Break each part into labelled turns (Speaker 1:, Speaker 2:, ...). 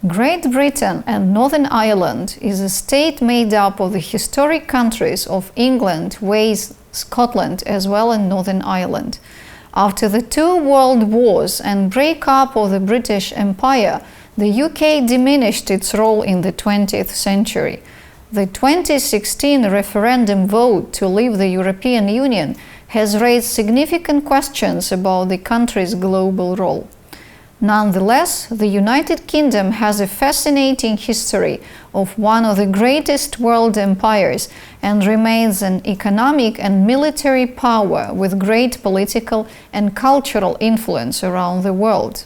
Speaker 1: Great Britain and Northern Ireland is a state made up of the historic countries of England, Wales, Scotland, as well as Northern Ireland. After the two world wars and breakup of the British Empire, the UK diminished its role in the 20th century. The 2016 referendum vote to leave the European Union has raised significant questions about the country's global role. Nonetheless, the United Kingdom has a fascinating history of one of the greatest world empires and remains an economic and military power with great political and cultural influence around the world.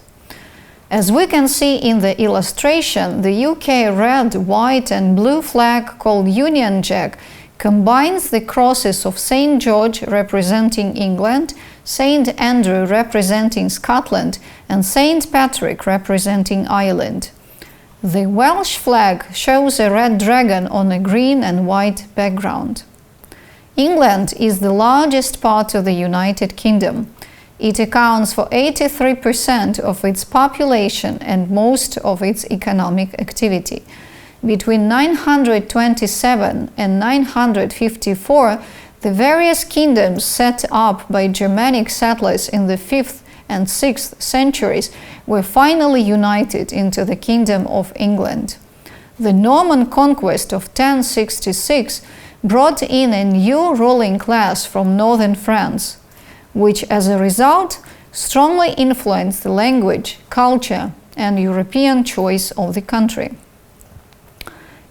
Speaker 1: As we can see in the illustration, the UK red, white and blue flag called Union Jack combines the crosses of St. George representing England, St. Andrew representing Scotland and St. Patrick representing Ireland. The Welsh flag shows a red dragon on a green and white background. England is the largest part of the United Kingdom. It accounts for 83% of its population and most of its economic activity. Between 927 and 954, the various kingdoms set up by Germanic settlers in the 5th and 6th centuries were finally united into the Kingdom of England. The Norman conquest of 1066 brought in a new ruling class from northern France, which as a result strongly influenced the language, culture, and European choice of the country.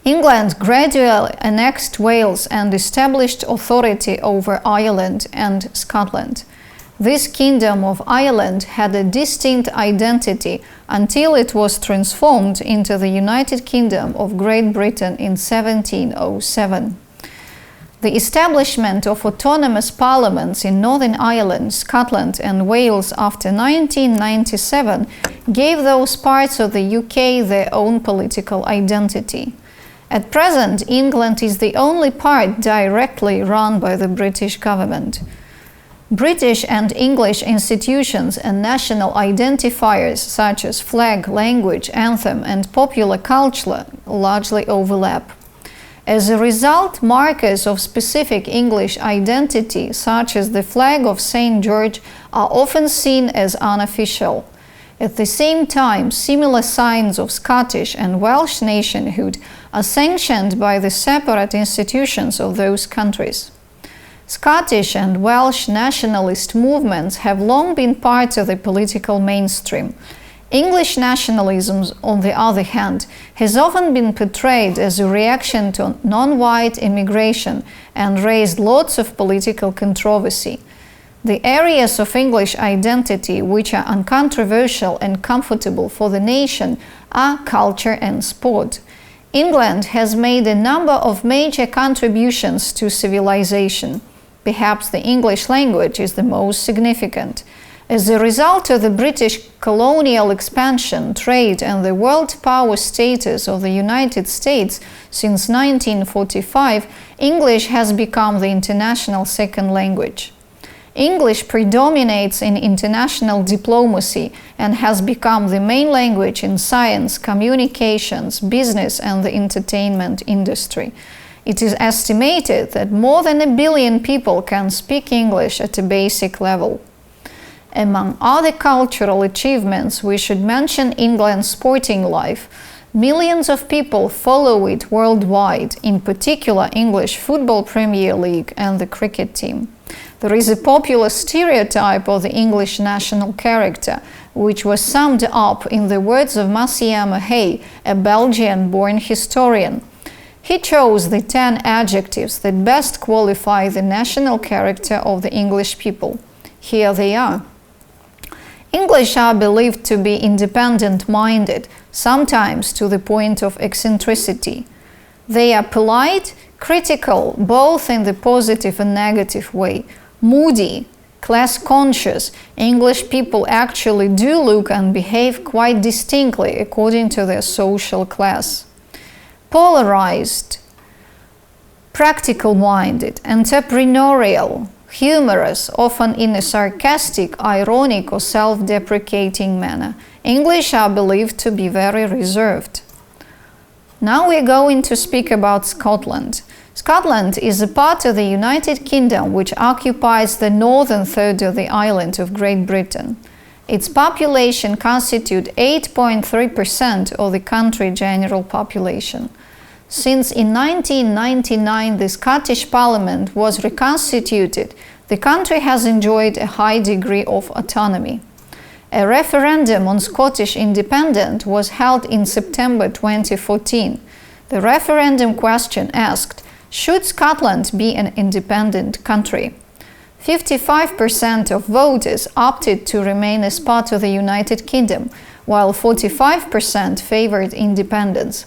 Speaker 1: England gradually annexed Wales and established authority over Ireland and Scotland. This Kingdom of Ireland had a distinct identity until it was transformed into the United Kingdom of Great Britain in 1707. The establishment of autonomous parliaments in Northern Ireland, Scotland and Wales after 1997 gave those parts of the UK their own political identity. At present, England is the only part directly run by the British government. British and English institutions and national identifiers such as flag, language, anthem and popular culture largely overlap. As a result, markers of specific English identity, such as the flag of St. George, are often seen as unofficial. At the same time, similar signs of Scottish and Welsh nationhood are sanctioned by the separate institutions of those countries. Scottish and Welsh nationalist movements have long been part of the political mainstream. English nationalism, on the other hand, has often been portrayed as a reaction to non-white immigration and raised lots of political controversy. The areas of English identity which are uncontroversial and comfortable for the nation are culture and sport. England has made a number of major contributions to civilization. Perhaps the English language is the most significant. As a result of the British colonial expansion, trade and the world power status of the United States since 1945, English has become the international second language. English predominates in international diplomacy and has become the main language in science, communications, business and the entertainment industry. It is estimated that more than 1 billion people can speak English at a basic level. Among other cultural achievements, we should mention England's sporting life. Millions of people follow it worldwide, in particular English Football Premier League and the cricket team. There is a popular stereotype of the English national character, which was summed up in the words of Massiama Hay, a Belgian-born historian. He chose the 10 adjectives that best qualify the national character of the English people. Here they are. English are believed to be independent-minded, sometimes to the point of eccentricity. They are polite, critical, both in the positive and negative way, moody, class-conscious. English people actually do look and behave quite distinctly according to their social class. Polarized, practical-minded, entrepreneurial, humorous, often in a sarcastic, ironic or self-deprecating manner. English are believed to be very reserved. Now we're going to speak about Scotland. Scotland is a part of the United Kingdom which occupies the northern third of the island of Great Britain. Its population constitutes 8.3% of the country's general population. Since in 1999 the Scottish Parliament was reconstituted, the country has enjoyed a high degree of autonomy. A referendum on Scottish independence was held in September 2014. The referendum question asked, should Scotland be an independent country? 55% of voters opted to remain as part of the United Kingdom, while 45% favored independence.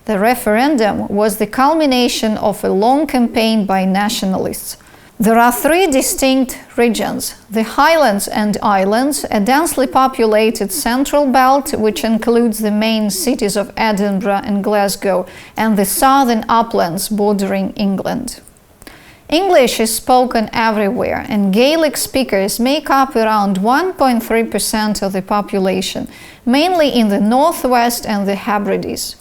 Speaker 1: The referendum was the culmination of a long campaign by nationalists. There are three distinct regions: the Highlands and Islands, a densely populated central belt which includes the main cities of Edinburgh and Glasgow, and the southern uplands bordering England. English is spoken everywhere, and Gaelic speakers make up around 1.3% of the population, mainly in the northwest and the Hebrides.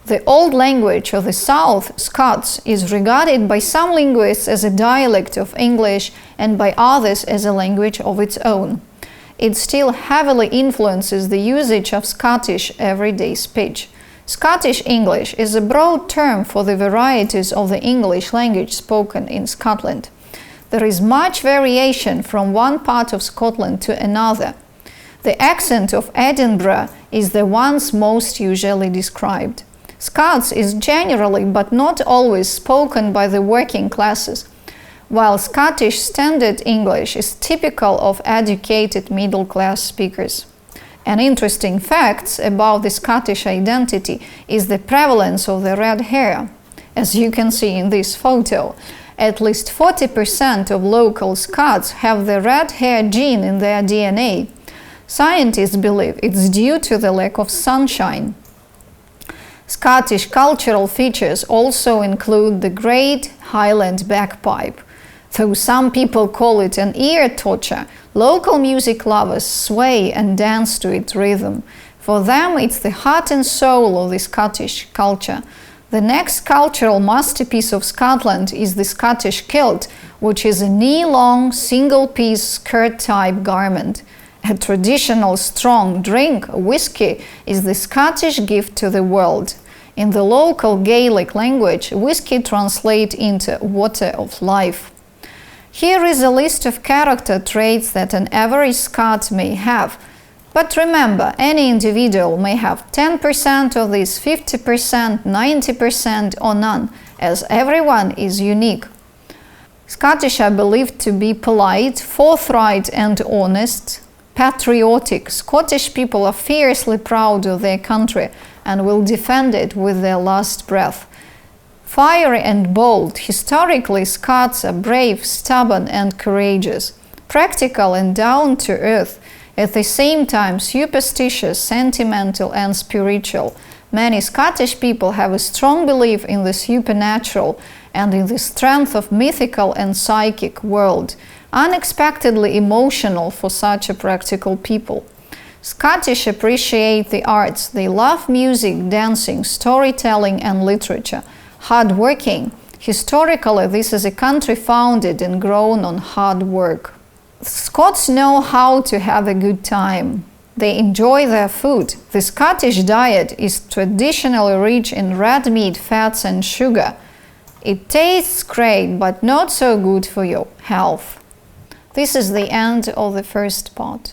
Speaker 1: The old language of the South, Scots, is regarded by some linguists as a dialect of English and by others as a language of its own. It still heavily influences the usage of Scottish everyday speech. Scottish English is a broad term for the varieties of the English language spoken in Scotland. There is much variation from one part of Scotland to another. The accent of Edinburgh is the one most usually described. Scots is generally but not always spoken by the working classes, while Scottish Standard English is typical of educated middle-class speakers. An interesting fact about the Scottish identity is the prevalence of the red hair. As you can see in this photo, at least 40% of local Scots have the red hair gene in their DNA. Scientists believe it's due to the lack of sunshine. Scottish cultural features also include the Great Highland bagpipe. Though some people call it an ear torture, local music lovers sway and dance to its rhythm. For them, it's the heart and soul of the Scottish culture. The next cultural masterpiece of Scotland is the Scottish kilt, which is a knee-long, single-piece skirt-type garment. A traditional strong drink, whiskey, is the Scottish gift to the world. In the local Gaelic language, whiskey translates into water of life. Here is a list of character traits that an average Scot may have. But remember, any individual may have 10% of these, 50%, 90% or none, as everyone is unique. Scottish are believed to be polite, forthright and honest, patriotic. Scottish people are fiercely proud of their country and will defend it with their last breath. Fiery and bold, historically Scots are brave, stubborn and courageous, practical and down-to-earth, at the same time superstitious, sentimental and spiritual. Many Scottish people have a strong belief in the supernatural and in the strength of mythical and psychic world, unexpectedly emotional for such a practical people. Scottish appreciate the arts. They love music, dancing, storytelling and literature. Hard-working. Historically, this is a country founded and grown on hard work. Scots know how to have a good time. They enjoy their food. The Scottish diet is traditionally rich in red meat, fats and sugar. It tastes great, but not so good for your health. This is the end of the first part.